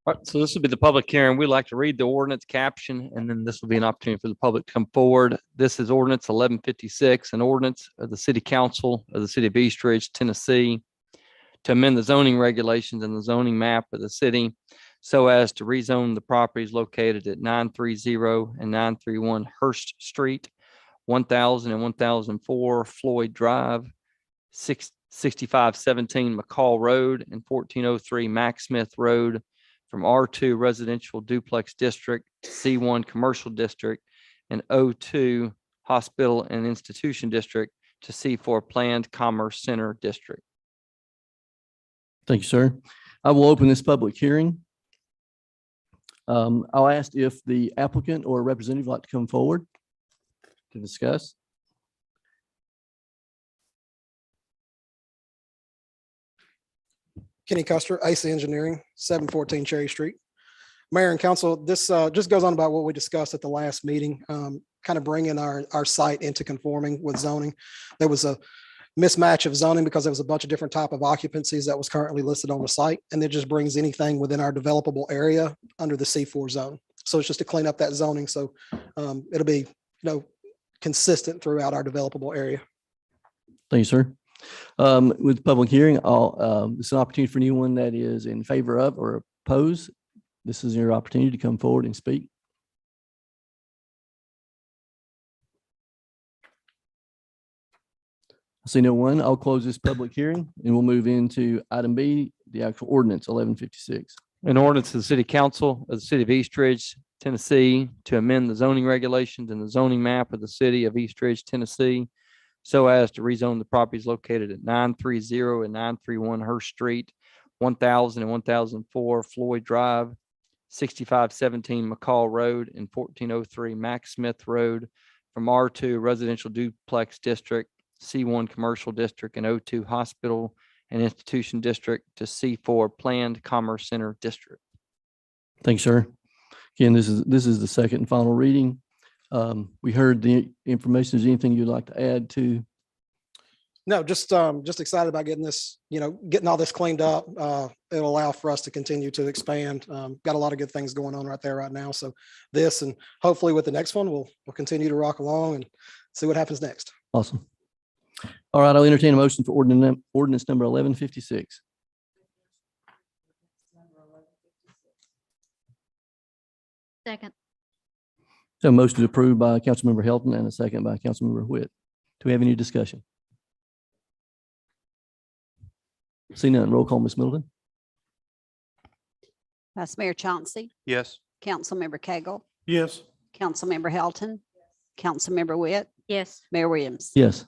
All right, so this will be the public hearing. We'd like to read the ordinance caption, and then this will be an opportunity for the public to come forward. This is ordinance 1156, an ordinance of the City Council of the City of East Ridge, Tennessee, to amend the zoning regulations and the zoning map of the city so as to rezone the properties located at 930 and 931 Hurst Street, 1000 and 1004 Floyd Drive, 6517 McCall Road, and 1403 Mack Smith Road from R2 Residential Duplex District, C1 Commercial District, and O2 Hospital and Institution District to C4 Planned Commerce Center District. Thank you, sir. I will open this public hearing. I'll ask if the applicant or representative would like to come forward to discuss. Kenny Custer, AC Engineering, 714 Cherry Street. Mayor and council, this just goes on about what we discussed at the last meeting, kind of bringing our site into conforming with zoning. There was a mismatch of zoning because there was a bunch of different type of occupancies that was currently listed on the site, and it just brings anything within our developable area under the C4 zone. So it's just to clean up that zoning. So it'll be, consistent throughout our developable area. Thank you, sir. With the public hearing, this is an opportunity for anyone that is in favor of or oppose. This is your opportunity to come forward and speak. I see no one. I'll close this public hearing and we'll move into item B, the actual ordinance 1156. An ordinance of the City Council of the City of East Ridge, Tennessee, to amend the zoning regulations and the zoning map of the City of East Ridge, Tennessee, so as to rezone the properties located at 930 and 931 Hurst Street, 1000 and 1004 Floyd Drive, 6517 McCall Road, and 1403 Mack Smith Road from R2 Residential Duplex District, C1 Commercial District, and O2 Hospital and Institution District to C4 Planned Commerce Center District. Thanks, sir. Again, this is the second and final reading. We heard the information. Is there anything you'd like to add to? No, just excited about getting this, getting all this cleaned up. It'll allow for us to continue to expand. Got a lot of good things going on right there right now. So this, and hopefully with the next one, we'll continue to rock along and see what happens next. Awesome. All right, I'll entertain a motion for ordinance number 1156. Second. So a motion is approved by Councilmember Helton and a second by Councilmember Witt. Do we have any discussion? See none. Roll call, Ms. Middleton. Vice Mayor Chauncey, Yes. Councilmember Cagle, Yes. Councilmember Helton, Councilmember Witt, Yes. Mayor Williams. Yes.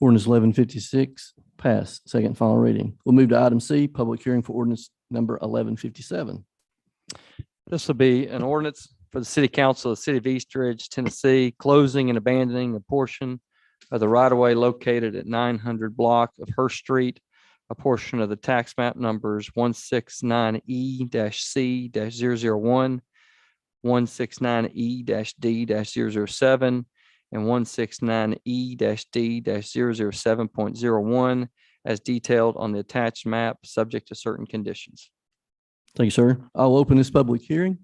Ordinance 1156 passed, second and final reading. We'll move to item C, public hearing for ordinance number 1157. This will be an ordinance for the City Council of the City of East Ridge, Tennessee, closing and abandoning a portion of the right-of-way located at 900 block of Hurst Street, a portion of the tax map numbers 169E-C-001, 169E-D-007, and 169E-D-007.01 as detailed on the attached map, subject to certain conditions. Thank you, sir. I'll open this public hearing.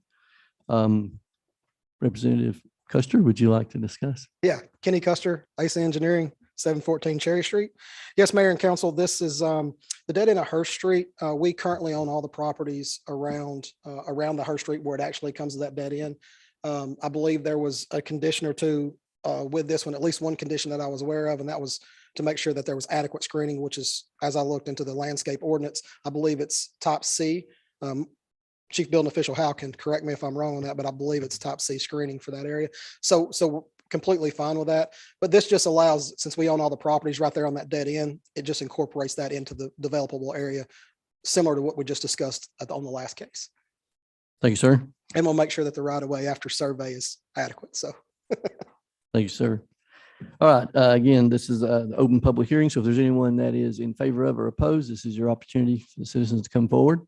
Representative Custer, would you like to discuss? Yeah, Kenny Custer, AC Engineering, 714 Cherry Street. Yes, Mayor and Council, this is the dead end of Hurst Street. We currently own all the properties around the Hurst Street where it actually comes to that dead end. I believe there was a condition or two with this one, at least one condition that I was aware of, and that was to make sure that there was adequate screening, which is, as I looked into the landscape ordinance, I believe it's top C. Chief Building Official Howe can correct me if I'm wrong on that, but I believe it's top C screening for that area. So we're completely fine with that. But this just allows, since we own all the properties right there on that dead end, it just incorporates that into the developable area, similar to what we just discussed on the last case. Thank you, sir. And we'll make sure that the right of way after survey is adequate. So. Thank you, sir. All right. Again, this is the open public hearing. So if there's anyone that is in favor of or opposed, this is your opportunity for the citizens to come forward.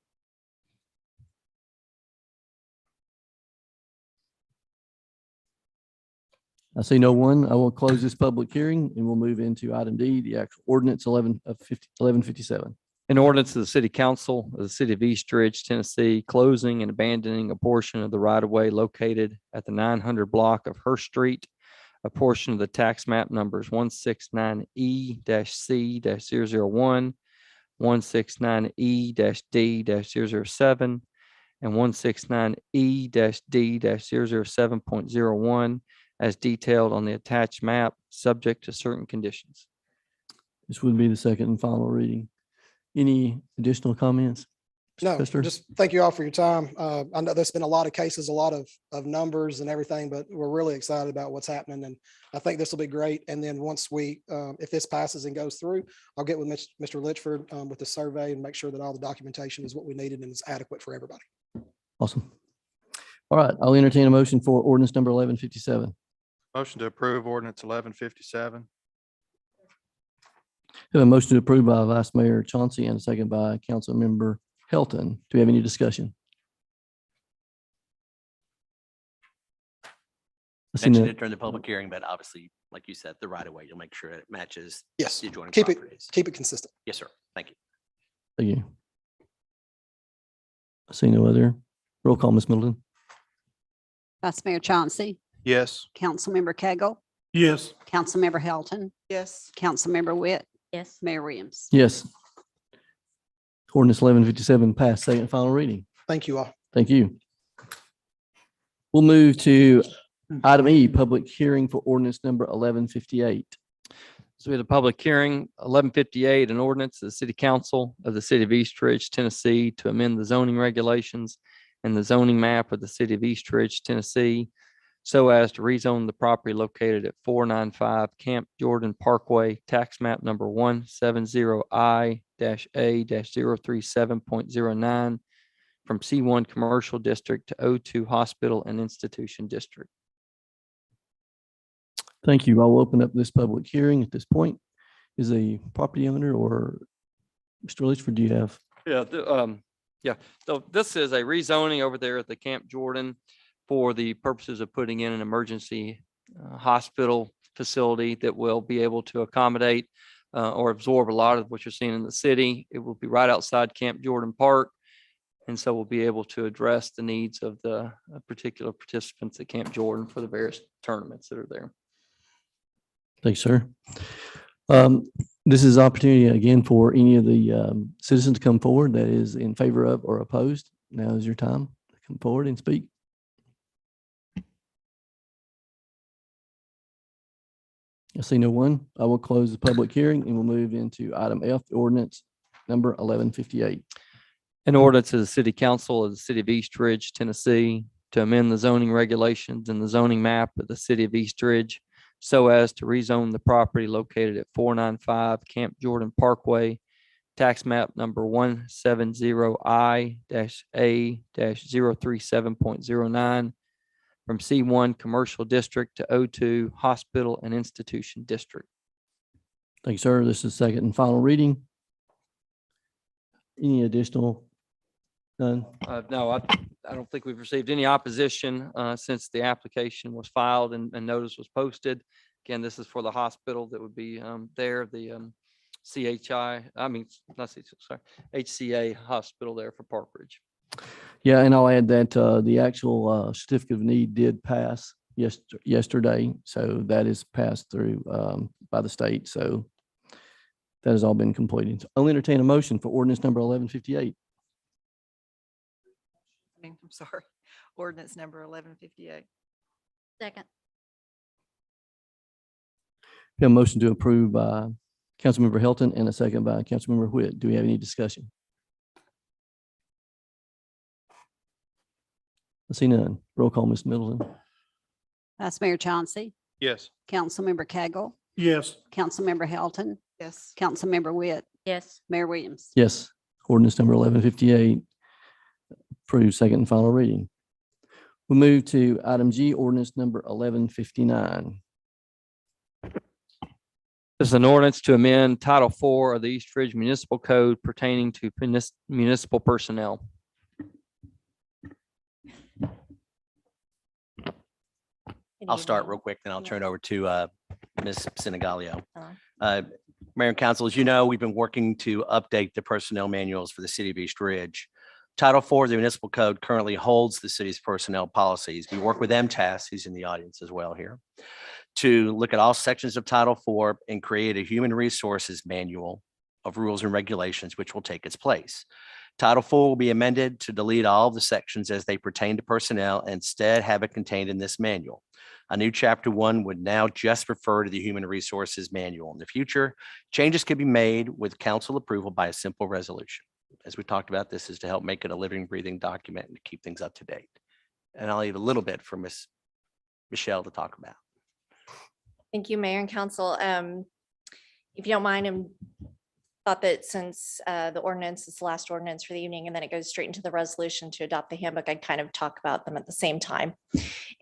I see no one. I will close this public hearing and we'll move into item D, the actual ordinance 1157. An ordinance of the City Council of the City of East Ridge, Tennessee, closing and abandoning a portion of the right-of-way located at the 900 block of Hurst Street, a portion of the tax map numbers 169E-C-001, 169E-D-007, and 169E-D-007.01 as detailed on the attached map, subject to certain conditions. This would be the second and final reading. Any additional comments? Mr. No, Pfister? just thank you all for your time. I know there's been a lot of cases, a lot of numbers and everything, but we're really excited about what's happening. And I think this will be great. And then once if this passes and goes through, I'll get with Mr. Litchford with the survey and make sure that all the documentation is what we needed and is adequate for everybody. Awesome. All right, I'll entertain a motion for ordinance number 1157. Motion to approve ordinance 1157. Have a motion to approve by Vice Mayor Chauncey and a second by Councilmember Helton. Do we have any discussion? I see Mentioned none. it during the public hearing, but obviously, like you said, the right of way, you'll make sure it matches Yes, the adjoining keep it properties. consistent. Yes, sir. Thank you. Thank you. I see no other. Roll call, Ms. Middleton. Vice Mayor Chauncey, Yes. Councilmember Cagle, Yes. Councilmember Helton, yes, Councilmember Witt, Yes. Mayor Williams. Yes. Ordinance 1157 passed second and final reading. Thank you all. Thank you. We'll move to item E, public hearing for ordinance number 1158. So we had a public hearing, 1158, an ordinance of the City Council of the City of East Ridge, Tennessee, to amend the zoning regulations and the zoning map of the City of East Ridge, Tennessee, so as to rezone the property located at 495 Camp Jordan Parkway, tax map number 170I-A-037.09 from C1 Commercial District to O2 Hospital and Institution District. Thank you. I'll open up this public hearing at this point. Is a property owner or Mr. Litchford, do you have? Yeah, so this is a rezoning over there at the Camp Jordan for the purposes of putting in an emergency hospital facility that will be able to accommodate or absorb a lot of what you're seeing in the city. It will be right outside Camp Jordan Park. And so we'll be able to address the needs of the particular participants at Camp Jordan for the various tournaments that are there. Thanks, sir. This is opportunity again for any of the citizens to come forward that is in favor of or opposed. Now is your time to come forward and speak. I see no one. I will close the public hearing and we'll move into item F, ordinance number 1158. An ordinance of the City Council of the City of East Ridge, Tennessee, to amend the zoning regulations and the zoning map of the City of East Ridge so as to rezone the property located at 495 Camp Jordan Parkway, tax map number 170I-A-037.09 from C1 Commercial District to O2 Hospital and Institution District. Thank you, sir. This is second and final reading. Any additional? None. No, I don't think we've received any opposition since the application was filed and notice was posted. Again, this is for the hospital that would be there, the HCA hospital there for Park Ridge. Yeah, and I'll add that the actual certificate of need did pass yesterday. So that is passed through by the state. So that has all been completed. So I'll entertain a motion for ordinance number 1158. I'm sorry, ordinance number 1158. Second. We have a motion to approve by Councilmember Helton and a second by Councilmember Whitt. Do we have any discussion? I see none. Roll call, Ms. Middleton. Vice Mayor Chauncey, Yes. Councilmember Cagle, Yes. Councilmember Helton, Yes, Councilmember Witt, Yes. Mayor Williams. Yes, ordinance number 1158 approved second and final reading. We'll move to item G, ordinance number 1159. This is an ordinance to amend Title IV of the East Ridge Municipal Code pertaining to municipal personnel. I'll start real quick, then I'll turn it over to Ms. Senegalio. Mayor and council, as you know, we've been working to update the personnel manuals for the city of East Ridge. Title IV of the municipal code currently holds the city's personnel policies. We work with MTAS, who's in the audience as well here, to look at all sections of Title IV and create a human resources manual of rules and regulations, which will take its place. Title IV will be amended to delete all of the sections as they pertain to personnel and instead have it contained in this manual. A new Chapter 1 would now just refer to the Human Resources Manual. In the future, changes could be made with council approval by a simple resolution. As we talked about, this is to help make it a living, breathing document and to keep things up to date. And I'll leave a little bit for Miss Michelle to talk about. Thank you, Mayor and Council. If you don't mind, I thought that since the ordinance is the last ordinance for the evening and then it goes straight into the resolution to adopt the handbook, I'd kind of talk about them at the same time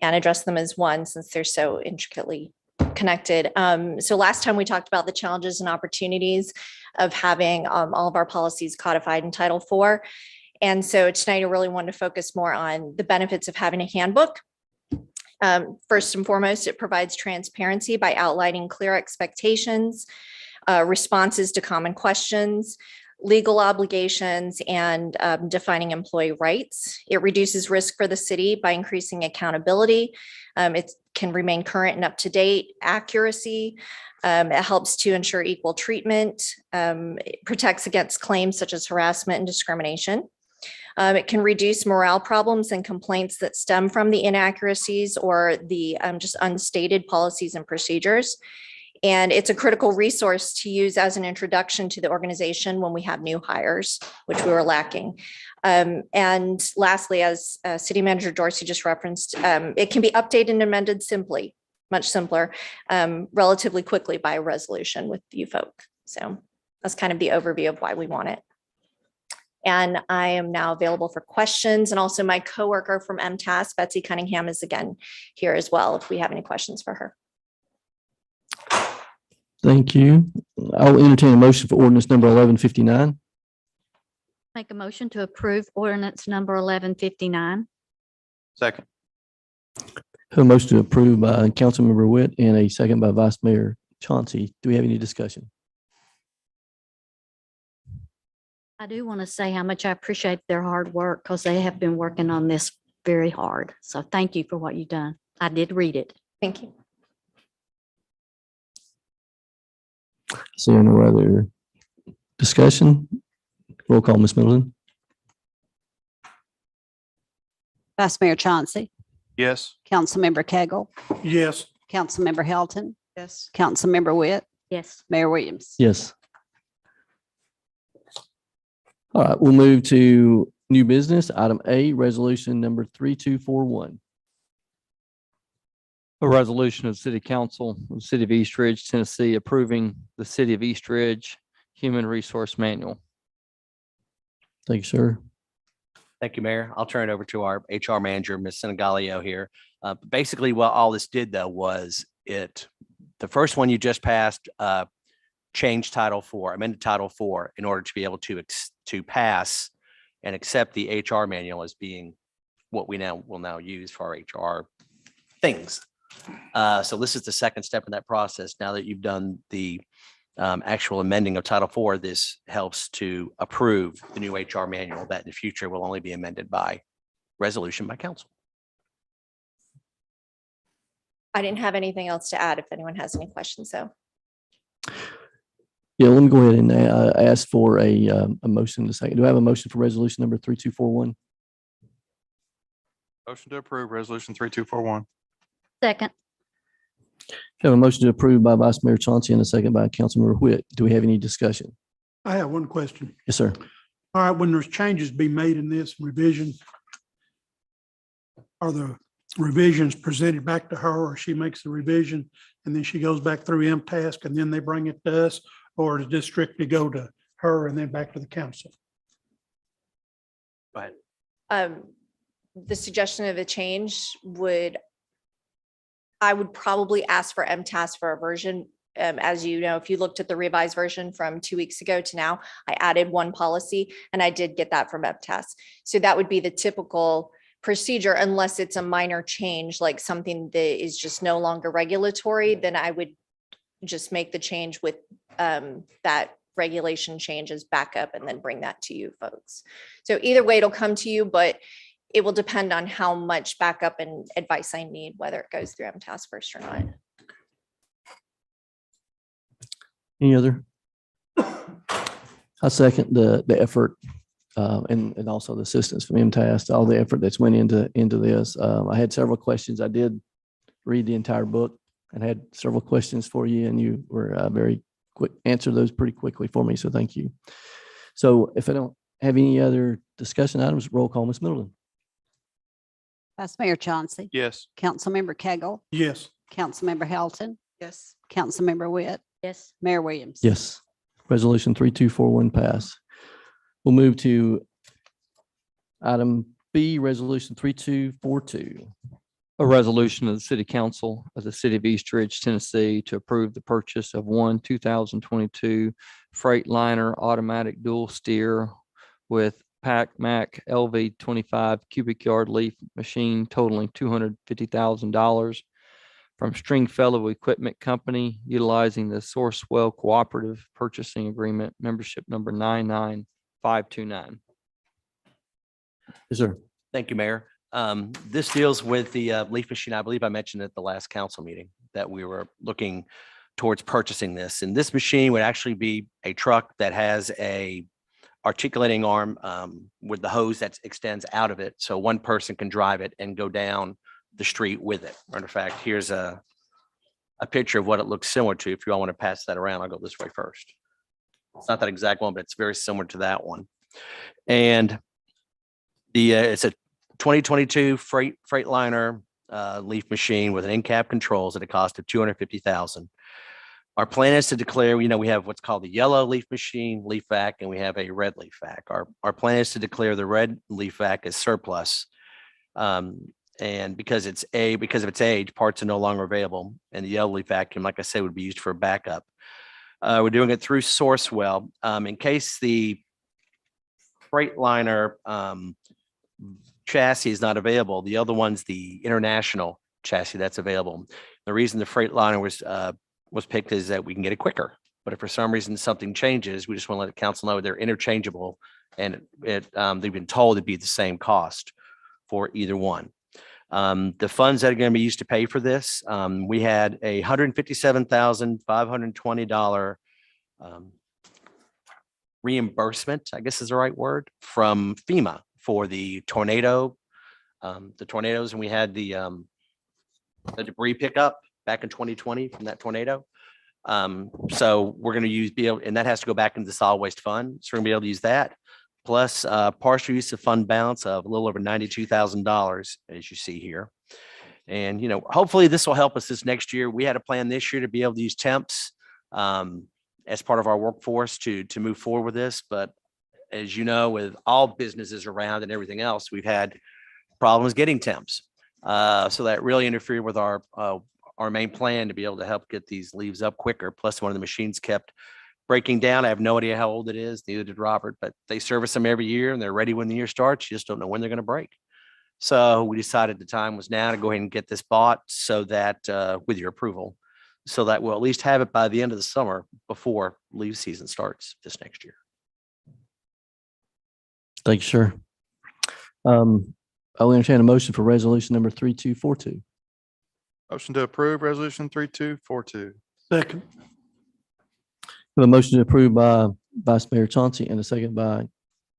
and address them as one since they're so intricately connected. So last time we talked about the challenges and opportunities of having all of our policies codified in Title IV. And so tonight I really wanted to focus more on the benefits of having a handbook. First and foremost, it provides transparency by outlining clear expectations, responses to common questions, legal obligations, and defining employee rights. It reduces risk for the city by increasing accountability. It can remain current and up to date, accuracy. It helps to ensure equal treatment. It protects against claims such as harassment and discrimination. It can reduce morale problems and complaints that stem from the inaccuracies or the just unstated policies and procedures. And it's a critical resource to use as an introduction to the organization when we have new hires, which we were lacking. And lastly, as City Manager Dorsey just referenced, it can be updated and amended simply, much simpler, relatively quickly by a resolution with you folk. So that's kind of the overview of why we want it. And I am now available for questions. And also my coworker from MTAS, Betsy Cunningham, is again here as well if we have any questions for her. Thank you. I'll entertain a motion for ordinance number 1159. Make a motion to approve ordinance number 1159. Second. A motion to approve by Councilmember Witt and a second by Vice Mayor Chauncey. Do we have any discussion? I do want to say how much I appreciate their hard work because they have been working on this very hard. So thank you for what you've done. I did read it. Thank you. So no other discussion? Roll call, Ms. Middleton. Vice Mayor Chauncey, Yes. Councilmember Cagle, Yes. Councilmember Helton, Yes. Councilmember Witt, Yes. Mayor Williams. Yes. All right, we'll move to new business. Item A, resolution number 3241. A resolution of the City Council of the City of East Ridge, Tennessee, approving the City of East Ridge Human Resource Manual. Thank you, sir. Thank you, Mayor. I'll turn it over to our HR manager, Ms. Senegalio here. Basically, what all this did though was the first one you just passed, changed Title IV, amended Title IV in order to be able to pass and accept the HR manual as being what we will now use for our HR things. So this is the second step in that process. Now that you've done the actual amending of Title IV, this helps to approve the new HR manual that in the future will only be amended by resolution by council. I didn't have anything else to add if anyone has any questions, though. Yeah, let me go ahead and ask for a motion in a second. Do I have a motion for resolution number 3241? Motion to approve resolution 3241. Second. I have a motion to approve by Vice Mayor Chauncey and a second by Councilmember Witt. Do we have any discussion? I have one question. Yes, sir. All right, when there's changes be made in this revision, are the revisions presented back to her or she makes the revision and then she goes back through MTask and then they bring it to us? Or does this strictly go to her and then back to the council? Go ahead. The suggestion of a change I would probably ask for MTAS for a version. As you know, if you looked at the revised version from 2 weeks ago to now, I added one policy and I did get that from MTAS. So that would be the typical procedure unless it's a minor change, like something that is just no longer regulatory, then I would just make the change with that regulation changes back up and then bring that to you folks. So either way, it'll come to you, but it will depend on how much backup and advice I need, whether it goes through MTask first or not. Any other? I second the effort and also the assistance from MTask, all the effort that's went into this. I had several questions. I did read the entire book and had several questions for you, and you were very quick, answered those pretty quickly for me. So thank you. So if I don't have any other discussion items, roll call, Ms. Middleton. Vice Mayor Chauncey, Yes. Councilmember Cagle, Yes. Councilmember Helton, Yes. Councilmember Witt, Yes. Mayor Williams. Yes. Resolution 3241 pass. We'll move to item B, resolution 3242. A resolution of the City Council of the City of East Ridge, Tennessee, to approve the purchase of one 2022 Freightliner automatic dual steer with Mack LV 25 cubic yard leaf machine totaling $250,000 from Stringfellow Equipment Company, utilizing the Sourcewell Cooperative Purchasing Agreement, membership number 99529. Yes, sir. Thank you, Mayor. This deals with the leaf machine. I believe I mentioned at the last council meeting that we were looking towards purchasing this. And this machine would actually be a truck that has a articulating arm with the hose that extends out of it. So one person can drive it and go down the street with it. Matter of fact, here's a picture of what it looks similar to. If you all want to pass that around, I'll go this way first. It's not that exact one, but it's very similar to that one. And it's a 2022 Freightliner leaf machine with an in-cab controls at a cost of $250,000. Our plan is to declare, we have what's called the yellow leaf machine, leaf vac, and we have a red leaf vac. Our plan is to declare the red leaf vac as surplus. And because of its age, parts are no longer available. And the yellow leaf vacuum, like I said, would be used for backup. We're doing it through Sourcewell. In case the Freightliner chassis is not available, the other one's the international chassis that's available. The reason the Freightliner was picked is that we can get it quicker. But if for some reason something changes, we just want to let the council know they're interchangeable, and they've been told it'd be the same cost for either one. The funds that are going to be used to pay for this, we had a $157,520 reimbursement, I guess is the right word, from FEMA for the tornadoes, and we had the debris pickup back in 2020 from that tornado. So we're going to and that has to go back into the solid waste fund. So we're going to be able to use that. Plus partial use of fund balance of a little over $92,000, as you see here. And, hopefully this will help us this next year. We had a plan this year to be able to use temps as part of our workforce to move forward with this. But as you know, with all businesses around and everything else, we've had problems getting temps. So that really interfered with our main plan to be able to help get these leaves up quicker. Plus one of the machines kept breaking down. I have no idea how old it is. Neither did Robert, but they service them every year and they're ready when the year starts. You just don't know when they're going to break. So we decided the time was now to go ahead and get this bought so that with your approval, so that we'll at least have it by the end of the summer before leaf season starts this next year. Thank you, sir. I'll entertain a motion for resolution number 3242. Motion to approve resolution 3242. Second. We have a motion to approve by Vice Mayor Chauncey and a second by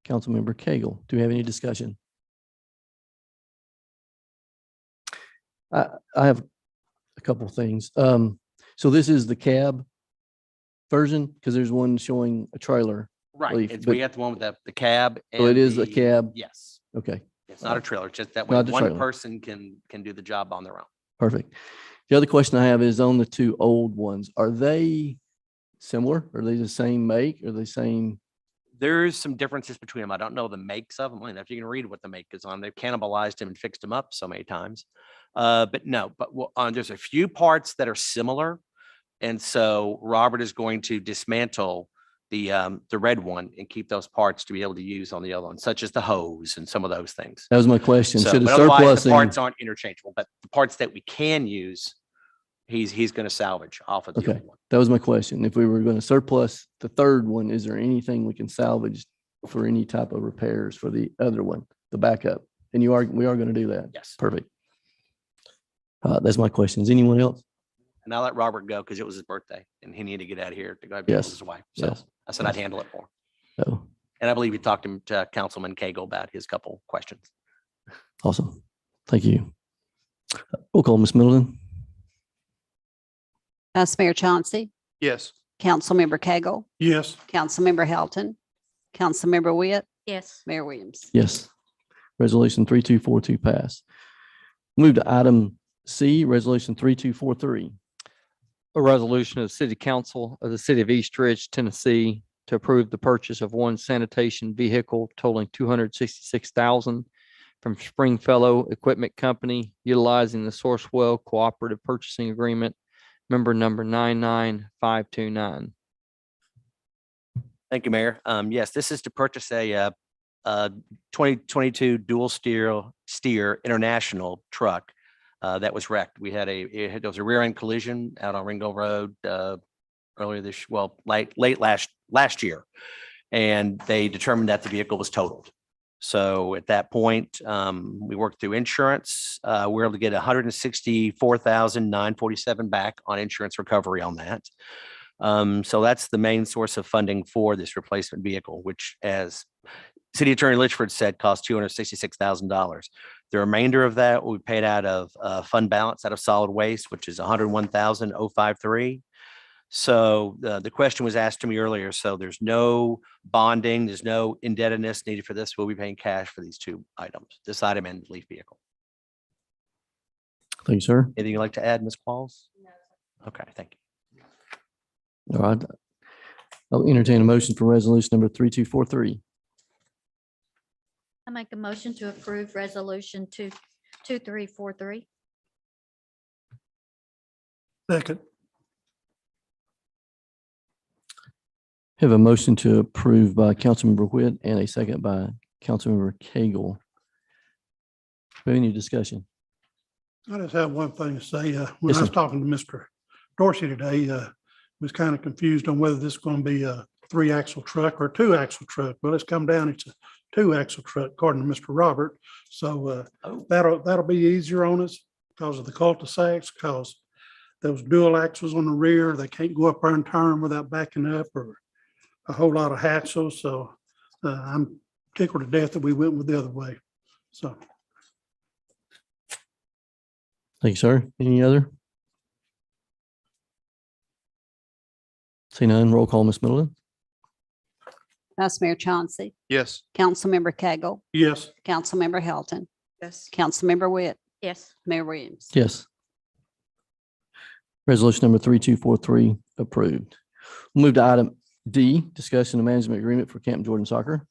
Councilmember Cagle. Do we have any discussion? I have a couple of things. So this is the cab version, because there's one showing a trailer. Right. Leaf, We but- got the one with the cab. So it and is a cab? Yes. Okay, It's not a trailer, just that way Not a one trailer. person can do the job on their own. perfect. The other question I have is on the two old ones. Are they similar? Are they the same make? Are they same? There's some differences between them. I don't know the makes of them. I don't know if you can read what the make is on. They've cannibalized them and fixed them up so many times. But no, there's a few parts that are similar. And so Robert is going to dismantle the red one and keep those parts to be able to use on the other one, such as the hose and some of those things. That was my question. So, So the but otherwise, the surplus, parts aren't interchangeable, but the parts that we can use, He's going to salvage off of the Okay. other one. That was my question. If we were going to surplus the third one, is there anything we can salvage for any type of repairs for the other one, the backup? And we are going to do that. Yes. Perfect. That's my questions. Anyone else? And I let Robert go because it was his birthday and he needed to get out of here to go be with Yes. his wife. So Yes. I said I'd handle it for him. Oh, And I believe you talked to Councilman Cagle about his couple questions. awesome. Thank you. Roll call, Ms. Middleton. Vice Mayor Chauncey, Yes. Councilmember Cagle, Yes, Councilmember Helton, Councilmember Witt, Yes. Mayor Williams. Yes. Resolution 3242 passed. Move to item C, resolution 3243. A resolution of the City Council of the City of East Ridge, Tennessee, to approve the purchase of one sanitation vehicle totaling $266,000 from Springfellow Equipment Company, utilizing the Sourcewell Cooperative Purchasing Agreement, member number 99529. Thank you, Mayor. Yes, this is to purchase a 2022 dual steer international truck that was wrecked. We had there was a rear end collision out on Ringgold Road earlier late last year. And they determined that the vehicle was totaled. So at that point, we worked through insurance. We were able to get $164,947 back on insurance recovery on that. So that's the main source of funding for this replacement vehicle, which, as City Attorney Litchford said, cost $266,000. The remainder of that will be paid out of fund balance out of solid waste, which is $101,053. So the question was asked to me earlier. So there's no bonding, there's no indebtedness needed for this. We'll be paying cash for these two items, this item and the leaf vehicle. Thank you, sir. Anything you'd like to add, Ms. Qualls? Okay, thank you. All right. I'll entertain a motion for resolution number 3243. I make a motion to approve resolution 2343. second, Have a motion to approve by Councilmember Whit and a second by Councilmember Cagle. Any discussion? I just have one thing to say. When Yes, I was sir. talking to Mr. Dorsey today, was kind of confused on whether this is going to be a 3-axle truck or a 2-axle truck. Well, it's come down, it's a 2-axle truck, according to Mr. Robert. So that'll be easier on us because of the cul-de-sacs, because those dual axles on the rear, they can't go up there and turn without backing up or a whole lot of hassle. So I'm tickled to death that we went with the other way. So Thank you, sir. Any other? See none, roll call, Ms. Middleton. Vice Mayor Chauncey, Yes. Councilmember Cagle, yes, Councilmember Helton, Yes. Councilmember Witt, Yes. Mayor Williams. Yes. Resolution number 3243 approved. We'll move to item D, discussion of management agreement for Camp Jordan Soccer.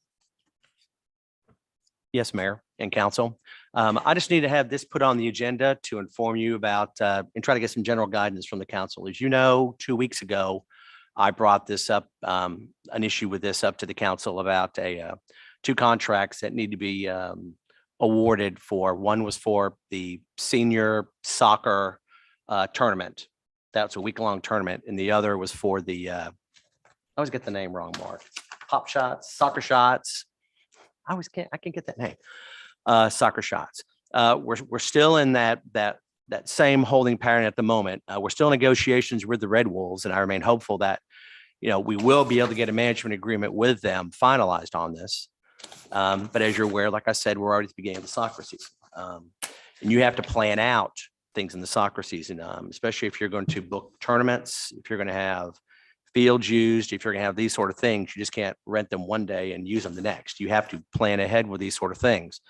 Yes, Mayor and Council. I just need to have this put on the agenda to inform you about and try to get some general guidance from the council. As you know, 2 weeks ago, I brought this up, an issue with this up to the council about two contracts that need to be awarded for. One was for the senior soccer tournament. That's a week-long tournament. And the other was for the, I always get the name wrong, Mark. Pop Shots, Soccer Shots. I can get that name. Soccer Shots. We're still in that same holding pattern at the moment. We're still in negotiations with the Red Wolves, and I remain hopeful that, we will be able to get a management agreement with them finalized on this. But as you're aware, like I said, we're already at the beginning of the soccer season. And you have to plan out things in the soccer season, especially if you're going to book tournaments, if you're going to have fields used, if you're going to have these sort of things. You just can't rent them one day and use them the next. You have to plan ahead with these sort of things.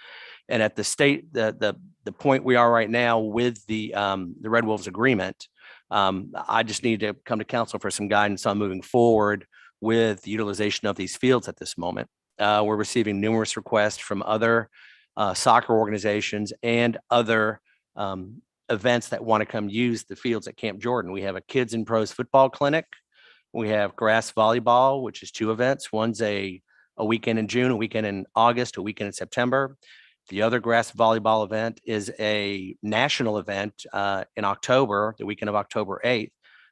And at the state, the point we are right now with the Red Wolves agreement, I just need to come to council for some guidance on moving forward with the utilization of these fields at this moment. We're receiving numerous requests from other soccer organizations and other events that want to come use the fields at Camp Jordan. We have a Kids and Pros football clinic. We have grass volleyball, which is 2 events. One's a weekend in June, a weekend in August, a weekend in September. The other grass volleyball event is a national event in October, the weekend of October 8th.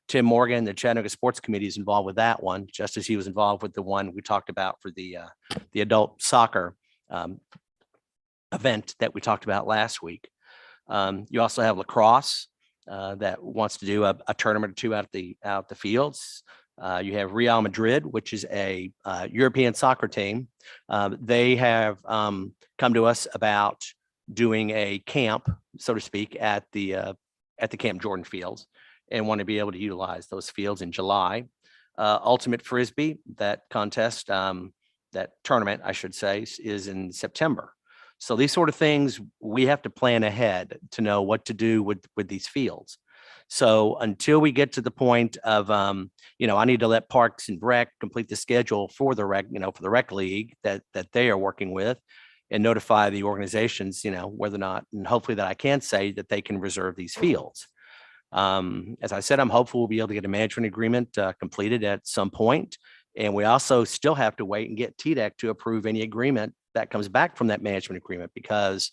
Tim Morgan, the Chattanooga Sports Committee, is involved with that one, just as he was involved with the one we talked about for the adult soccer event that we talked about last week. You also have lacrosse that wants to do a tournament or two out the fields. You have Real Madrid, which is a European soccer team. They have come to us about doing a camp, so to speak, at the Camp Jordan fields, and want to be able to utilize those fields in July. Ultimate Frisbee, that contest, that tournament, I should say, is in September. So these sort of things, we have to plan ahead to know what to do with these fields. So until we get to the point of, I need to let Parks and Rec complete the schedule for the rec, for the rec league that they are working with, and notify the organizations, whether or not, and hopefully that I can say that they can reserve these fields. As I said, I'm hopeful we'll be able to get a management agreement completed at some point. And we also still have to wait and get TDEC to approve any agreement that comes back from that management agreement, because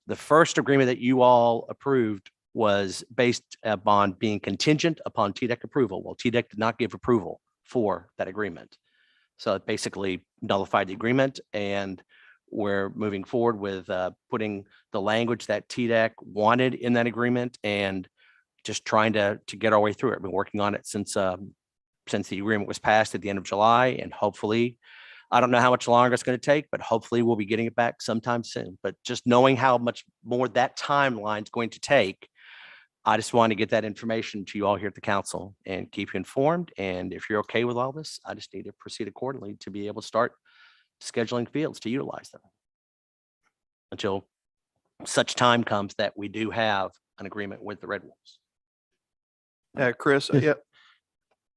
the first agreement that you all approved was based upon being contingent upon TDEC approval. Well, TDEC did not give approval for that agreement. So it basically nullified the agreement, and we're moving forward with putting the language that TDEC wanted in that agreement and just trying to get our way through it. I've been working on it since the agreement was passed at the end of July, and hopefully, I don't know how much longer it's going to take, but hopefully we'll be getting it back sometime soon. But just knowing how much more that timeline is going to take, I just want to get that information to you all here at the council and keep you informed. And if you're okay with all this, I just need to proceed accordingly to be able to start scheduling fields to utilize them until such time comes that we do have an agreement with the Red Wolves. Chris, Yes. yeah,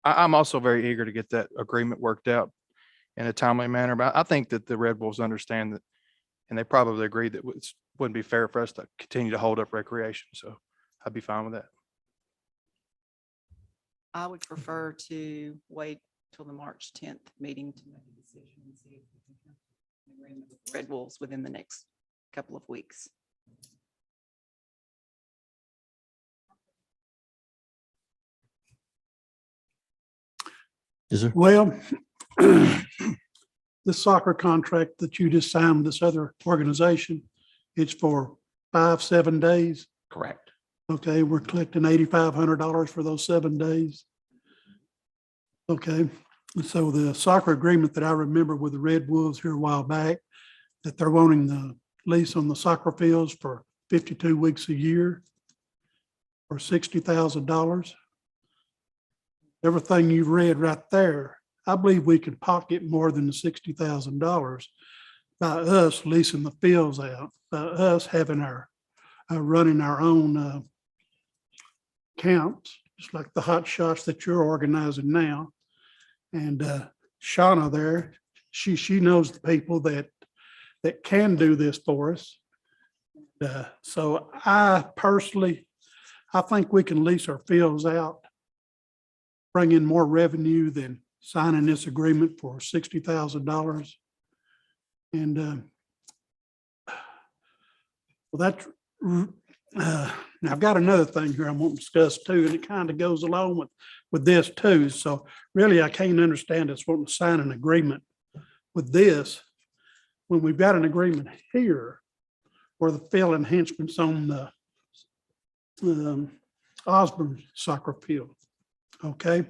I'm also very eager to get that agreement worked out in a timely manner, but I think that the Red Wolves understand that, and they probably agree that it wouldn't be fair for us to continue to hold up recreation. So I'd be fine with that. I would prefer to wait till the March 10th meeting to make a decision and see if we can come to an agreement with the Red Wolves within the next couple of weeks. Yes, sir. Well, this soccer contract that you just signed with this other organization, it's for 5-7 days. Correct. Okay, we're collecting $8,500 for those 7 days. Okay, so the soccer agreement that I remember with the Red Wolves here a while back, that they're wanting the lease on the soccer fields for 52 weeks a year for $60,000. Everything you've read right there, I believe we could pocket more than the $60,000 by us leasing the fields out, by us having our running our own camps, just like the hot shots that you're organizing now. And Shauna there, she knows the people that can do this for us. So I personally, I think we can lease our fields out, bring in more revenue than signing this agreement for $60,000. And well, that's now I've got another thing here I want to discuss too, and it kind of goes along with this too. So really, I can't understand us wanting to sign an agreement with this when we've got an agreement here for the field enhancements on the Osborne soccer field. Okay.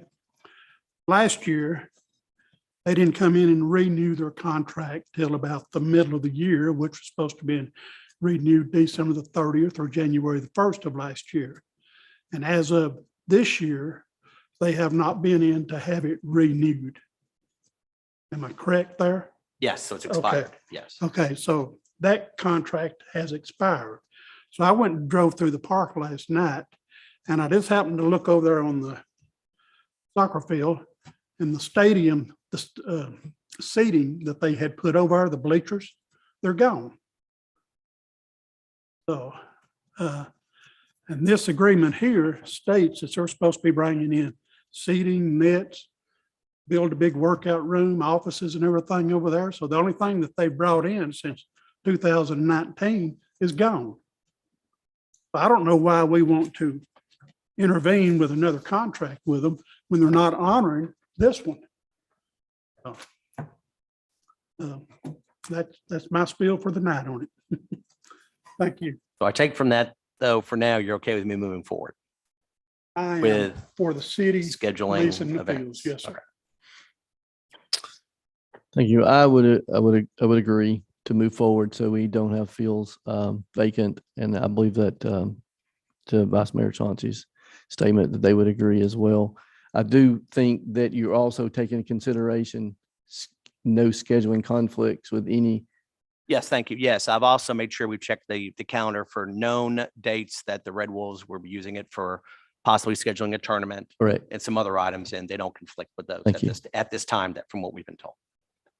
Last year, they didn't come in and renew their contract till about the middle of the year, which was supposed to be renewed December the 30th or January the 1st of last year. And as of this year, they have not been in to have it renewed. Am I correct there? Yes, so it's expired. Yes. Okay, so that contract has expired. So I went and drove through the park last night, and I just happened to look over there on the soccer field, and the stadium, the seating that they had put over the bleachers, they're gone. So, and this agreement here states that they're supposed to be bringing in seating, nets, build a big workout room, offices and everything over there. So the only thing that they brought in since 2019 is gone. I don't know why we want to intervene with another contract with them when they're not honoring this one. That's my spiel for the night on it. Thank you. So I take from that, though, for now, you're okay with me moving forward, I am With for the city. scheduling Leasing the events. fields, yes, sir. Okay. Thank you. I would agree to move forward so we don't have fields vacant. And I believe that to Vice Mayor Chauncey's statement that they would agree as well. I do think that you're also taking into consideration no scheduling conflicts with any. Yes, thank you. Yes, I've also made sure we've checked the calendar for known dates that the Red Wolves were using it for, possibly scheduling a tournament Correct. and some other items, and they don't conflict with those Thank you. at this time, that from what we've been told.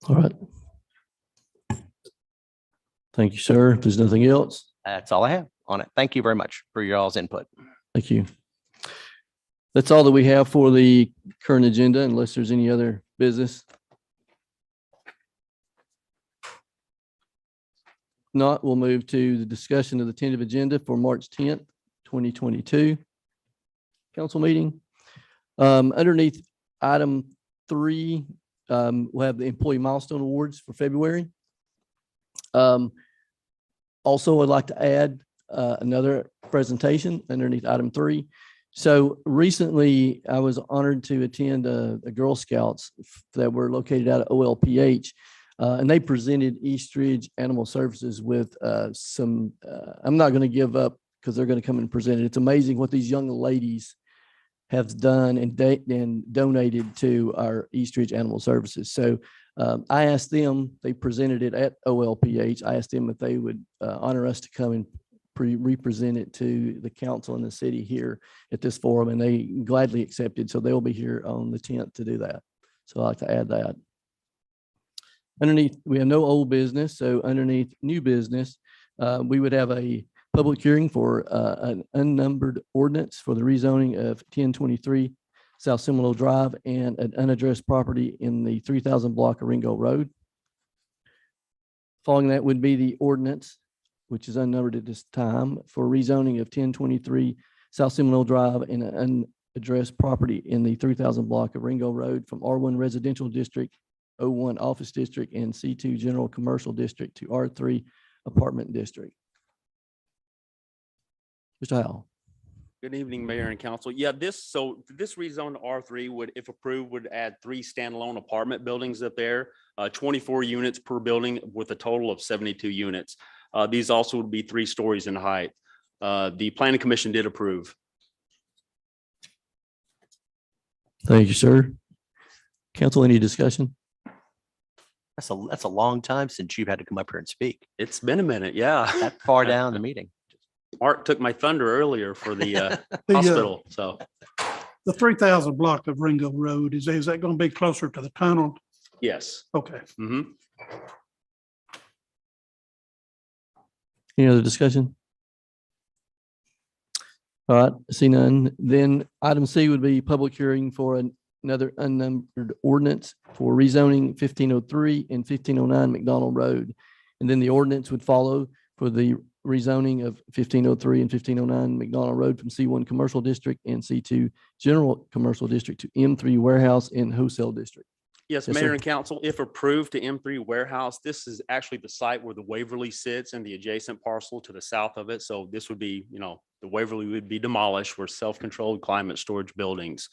All right. Thank you, sir. If there's nothing else, That's all I have on it. Thank you very much for your all's input. thank you. That's all that we have for the current agenda, unless there's any other business. Not, we'll move to the discussion of the tentative agenda for March 10th, 2022 council meeting. Underneath item 3, we'll have the employee milestone awards for February. Also, I'd like to add another presentation underneath item 3. So recently, I was honored to attend a Girl Scouts that were located out of OLPH, and they presented East Ridge Animal Services with some, I'm not going to give up because they're going to come and present it. It's amazing what these young ladies have done and donated to our East Ridge Animal Services. So I asked them, they presented it at OLPH. I asked them if they would honor us to come and represent it to the council and the city here at this forum, and they gladly accepted. So they'll be here on the 10th to do that. So I'd like to add that. Underneath, we have no old business. So underneath new business, we would have a public hearing for an unnumbered ordinance for the rezoning of 1023 South Seminole Drive and an unaddressed property in the 3000 block of Ringo Road. Following that would be the ordinance, which is unnumbered at this time, for rezoning of 1023 South Seminole Drive and an unaddressed property in the 3000 block of Ringo Road from R1 Residential District, O1 Office District, and C2 General Commercial District to R3 Apartment District. Mr. Howell. Good evening, Mayor and Council. Yeah, this rezone to R3 would, if approved, would add 3 standalone apartment buildings up there, 24 units per building with a total of 72 units. These also would be 3 stories in height. The Planning Commission did approve. Thank you, sir. Council, any discussion? That's a long time since you've had to come up here and speak. It's been a minute, yeah. That far down the meeting. Art took my thunder earlier for the hospital, so. The 3000 block of Ringo Road, is that going to be closer to the tunnel? Yes. Okay. Mhm. Any other discussion? All right, see none. Then item C would be public hearing for another unnumbered ordinance for rezoning 1503 and 1509 McDonald Road. And then the ordinance would follow for the rezoning of 1503 and 1509 McDonald Road from C1 Commercial District and C2 General Commercial District to M3 Warehouse and Wholesale District. Yes, Yes, Mayor sir. and Council, if approved to M3 Warehouse, this is actually the site where the Waverly sits and the adjacent parcel to the south of it. So this would be, the Waverly would be demolished. We're self-controlled climate storage buildings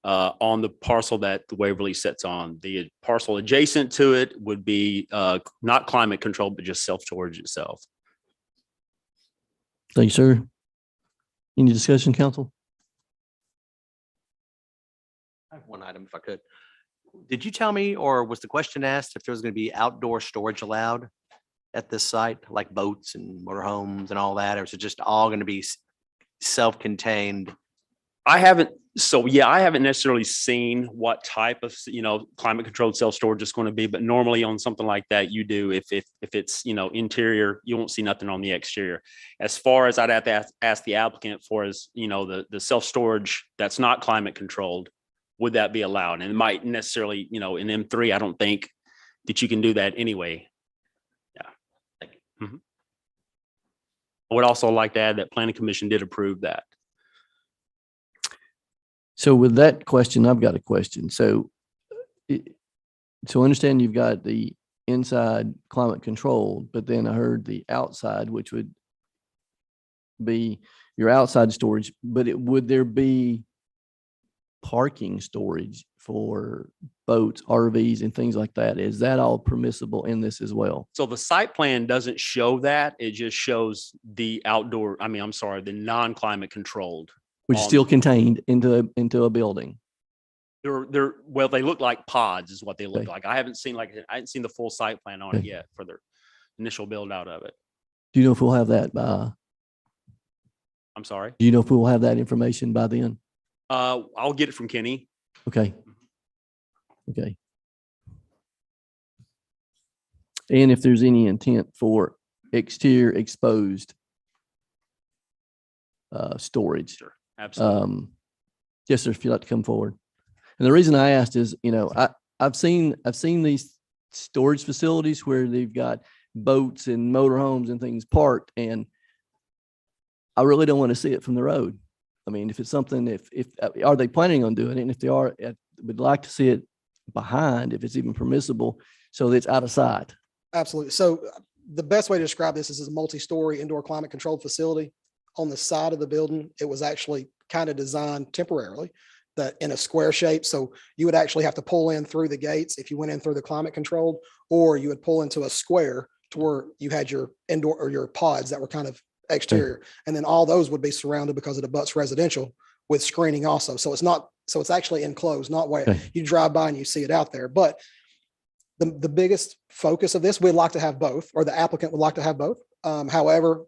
on the parcel that the Waverly sits on. The parcel adjacent to it would be not climate controlled, but just self-storage itself. Thank you, sir. Any discussion, council? I have one item if I could. Did you tell me, or was the question asked if there was going to be outdoor storage allowed at this site, like boats and motorhomes and all that? Or is it just all going to be self-contained? I haven't necessarily seen what type of, climate controlled self-storage is going to be, but normally on something like that, you do, if it's, interior, you won't see nothing on the exterior. As far as I'd have to ask the applicant for is, the self-storage that's not climate controlled, would that be allowed? And it might necessarily, in M3, I don't think that you can do that anyway. Yeah. I would also like to add that planning commission did approve that. So with that question, I've got a question. So so understand you've got the inside climate controlled, but then I heard the outside, which would be your outside storage, but would there be parking storage for boats, RVs and things like that? Is that all permissible in this as well? So the site plan doesn't show that. It just shows the outdoor, the non-climate controlled. Which is still contained into a building? Well, they look like pods is what they look Okay. like. I haven't seen the full site plan on it Okay. yet for their initial build out of it. Do you know if we'll have that by, I'm sorry. do you know if we'll have that information by then? I'll get it from Kenny. Okay. Okay. And if there's any intent for exterior exposed storage. Sure. Absolutely. Yes, sir, if you'd like to come forward. And the reason I asked is, I've seen these storage facilities where they've got boats and motorhomes and things parked, and I really don't want to see it from the road. I mean, if it's something, if are they planning on doing it? And if they are, we'd like to see it behind, if it's even permissible, so that it's out of sight. Absolutely. So the best way to describe this is a multi-story indoor climate controlled facility. On the side of the building, it was actually kind of designed temporarily that in a square shape. So you would actually have to pull in through the gates if you went in through the climate controlled, or you would pull into a square to where you had your indoor or your pods that were kind of exterior. And then all those would be surrounded because it abuts residential with screening also. So it's actually enclosed, not where Okay. you drive by and you see it out there. But the biggest focus of this, we'd like to have both, or the applicant would like to have both. However,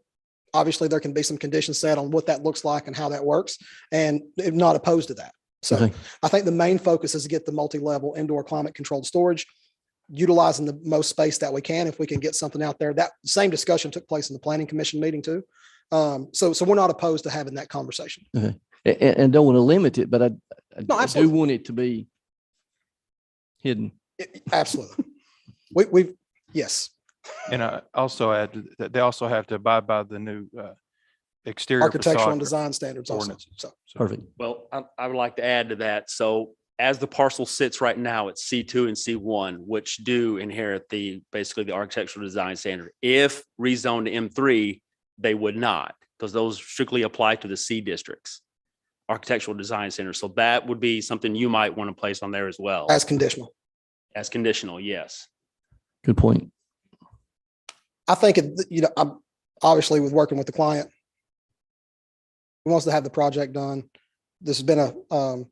obviously there can be some conditions set on what that looks like and how that works, and I'm not opposed to that. So Okay. I think the main focus is to get the multi-level indoor climate controlled storage, utilizing the most space that we can. If we can get something out there, that same discussion took place in the planning commission meeting too. So we're not opposed to having that conversation. Okay. And don't want to limit it, but I No, do absolutely. want it to be hidden. Absolutely. Yes, And I also add that they also have to abide by the new exterior architectural facade and design standards also. ordinance. So Perfect. Well, I would like to add to that. So as the parcel sits right now, it's C2 and C1, which do inherit basically the architectural design standard. If rezoned to M3, they would not, because those strictly apply to the C districts, architectural design center. So that would be something you might want to place on there as well. as conditional. As conditional, yes. Good point. I think, I'm obviously with working with the client, he wants to have the project done. This has been a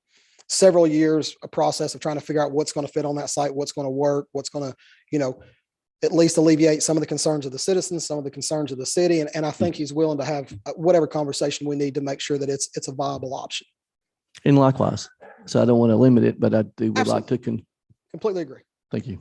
several years, a process of trying to figure out what's going to fit on that site, what's going to work, what's going to, at least alleviate some of the concerns of the citizens, some of the concerns of the city. And I think he's willing to have whatever conversation we need to make sure that it's a viable option. And likewise. So I don't want to limit it, but I would like to, Completely agree. thank you.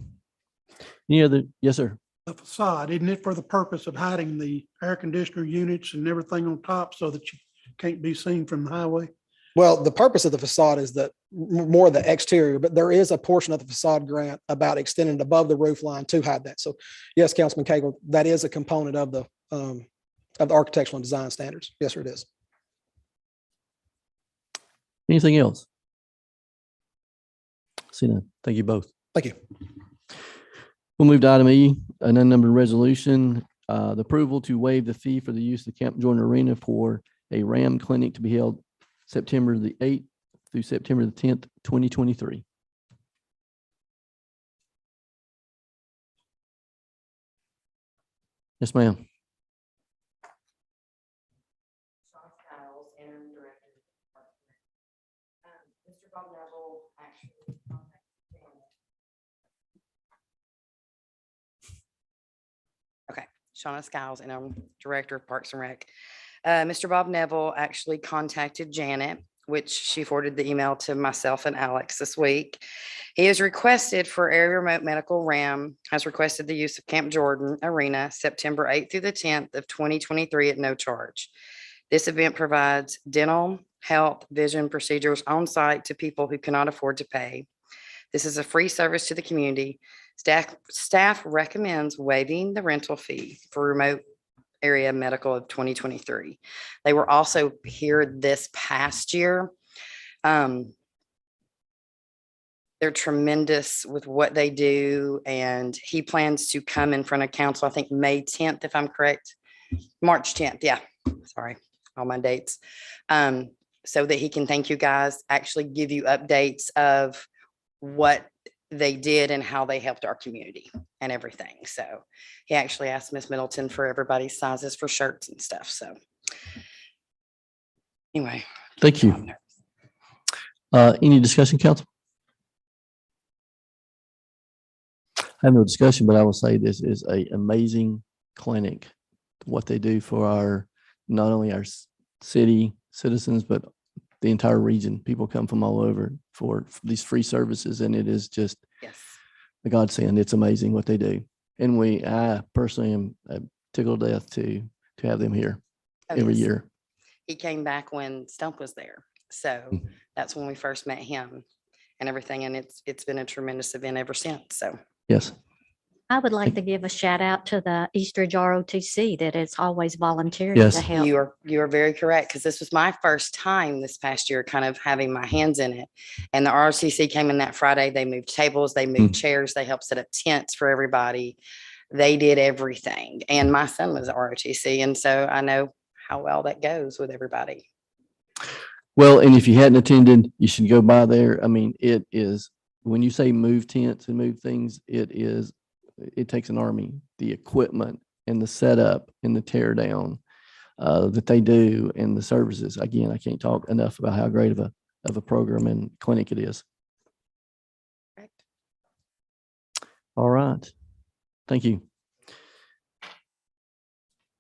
Any other? Yes, sir. The facade, isn't it for the purpose of hiding the air conditioner units and everything on top so that you can't be seen from the highway? Well, the purpose of the facade is that more the exterior, but there is a portion of the facade grant about extending above the roof line to hide that. So yes, Councilman Cagle, that is a component of the architectural and design standards. Yes, sir, it is. Anything else? See none. Thank you both. Thank you. We'll move to item E, an unnumbered resolution, the approval to waive the fee for the use of Camp Jordan Arena for a RAM clinic to be held September the 8th through September the 10th, 2023. Yes, ma'am. Shauna Skiles, and I'm Director of Parks and Rec. Mr. Bob Neville actually contacted Janet, which she forwarded the email to myself and Alex this week. He has requested for area remote medical RAM, has requested the use of Camp Jordan Arena, September 8th through the 10th of 2023 at no charge. This event provides dental, health, vision procedures on site to people who cannot afford to pay. This is a free service to the community. Staff recommends waiving the rental fee for remote area medical of 2023. They were also here this past year. They're tremendous with what they do, and he plans to come in front of council, I think May 10th, if I'm correct. March 10th, yeah, sorry, all my dates. So that he can thank you guys, actually give you updates of what they did and how they helped our community and everything. So he actually asked Miss Middleton for everybody's sizes for shirts and stuff, so. Anyway. Thank you. Any discussion, council? I have no discussion, but I will say this is a amazing clinic. What they do for our, not only our city citizens, but the entire region. People come from all over for these free services, and it is just Yes. a godsend. It's amazing what they do. And I personally am tickled to death to have them here every yes. year. He came back when Stump was there. So Mhm. that's when we first met him and everything. And it's been a tremendous event ever since. So Yes. I would like to give a shout out to the Eastridge ROTC that is always volunteering Yes. to help. you are very correct, because this was my first time this past year kind of having my hands in it. And the ROTC came in that Friday. They moved tables, they moved chairs, they helped set up tents for everybody. They did everything. And my son was at ROTC. And so I know how well that goes with everybody. Well, and if you hadn't attended, you should go by there. I mean, it is, when you say move tents and move things, it takes an army. The equipment and the setup and the tear down that they do and the services. Again, I can't talk enough about how great of a program and clinic it is. Correct. All right. Thank you.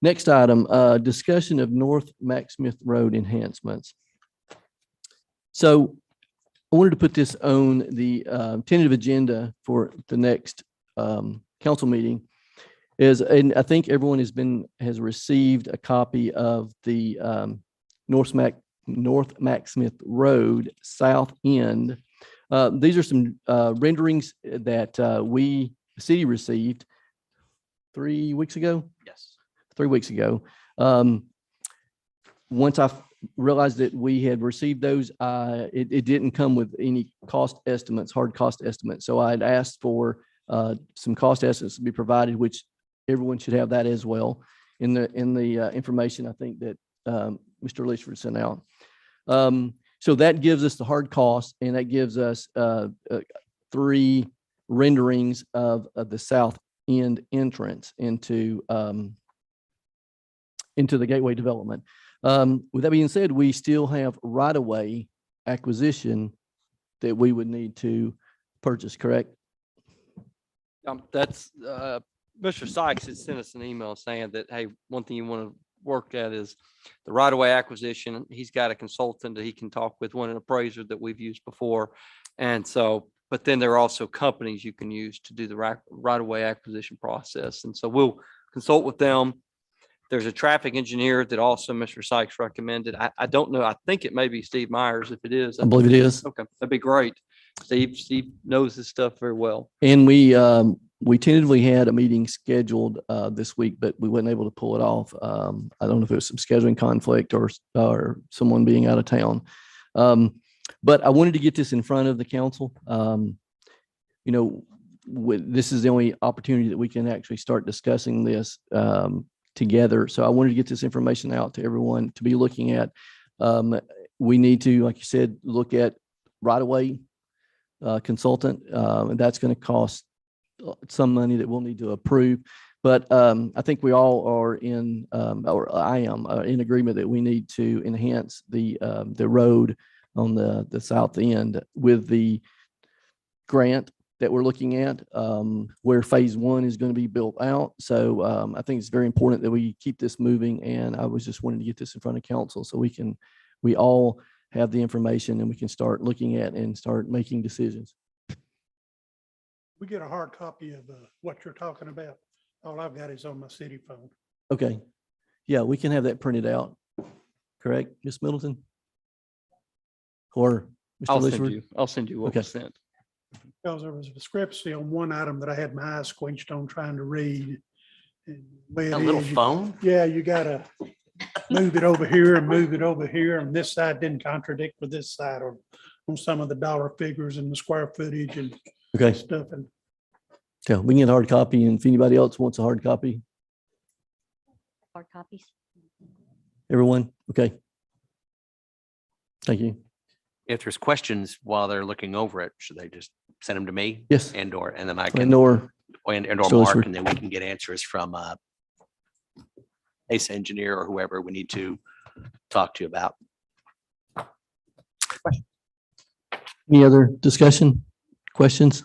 Next item, discussion of North Mack Smith Road enhancements. So I wanted to put this on the tentative agenda for the next council meeting and I think everyone has received a copy of the North Mack Smith Road South End. These are some renderings that the city received 3 weeks ago. Yes. 3 weeks ago. Once I realized that we had received those, it didn't come with any cost estimates, hard cost estimates. So I had asked for some cost estimates to be provided, which everyone should have that as well in the information I think that Mr. Litchford sent out. So that gives us the hard cost, and that gives us 3 renderings of the south end entrance into the Gateway development. With that being said, we still have right-of-way acquisition that we would need to purchase, correct? That's, Mr. Sykes had sent us an email saying that, hey, one thing you want to work at is the right-of-way acquisition. He's got a consultant that he can talk with, an appraiser that we've used before. And so, but then there are also companies you can use to do the right-of-way acquisition process. And so we'll consult with them. There's a traffic engineer that also Mr. Sykes recommended. I don't know. I think it may be Steve Myers. If it is, I believe it is. okay, that'd be great. Steve knows his stuff very well. And we tentatively had a meeting scheduled this week, but we weren't able to pull it off. I don't know if it was some scheduling conflict or someone being out of town. But I wanted to get this in front of the council. This is the only opportunity that we can actually start discussing this together. So I wanted to get this information out to everyone to be looking at. We need to, like you said, look at right-of-way consultant, and that's going to cost some money that we'll need to approve. But I think we all are or I am in agreement that we need to enhance the road on the south end with the grant that we're looking at, where phase 1 is going to be built out. So I think it's very important that we keep this moving. And I was just wanting to get this in front of council so we all have the information and we can start looking at and start making decisions. We get a hard copy of what you're talking about. All I've got is on my city phone. Okay. Yeah, we can have that printed out. Correct, Ms. Middleton? Or Mr. Litchford? I'll send you what Okay. was sent. because there was a discrepancy on one item that I had my eyes squinched on trying to read. And the way it A little is, you- phone? Yeah, you gotta move it over here and move it over here, and this side didn't contradict with this side or on some of the dollar figures and the square footage and Okay, stuff. And yeah, we can get a hard copy, and if anybody else wants a hard copy, Hard copies. everyone, okay. Thank you. If there's questions while they're looking over it, should they just send them to me? Yes. And then I And can, or, and or so it's Mark, re- and then we can get answers from Ace Engineer or whoever we need to talk to you about. any other discussion, questions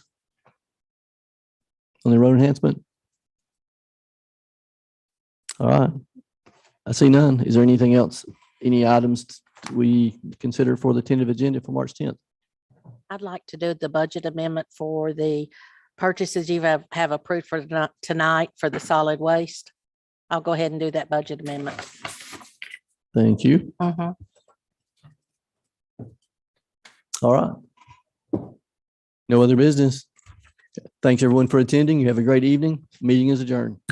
on the road enhancement? All right. I see none. Is there anything else? Any items we consider for the tentative agenda for March 10th? I'd like to do the budget amendment for the purchases you have approved for tonight for the solid waste. I'll go ahead and do that budget amendment. Thank you. Mhm. All right. No other business. Thanks, everyone, for attending. You have a great evening. Meeting is adjourned.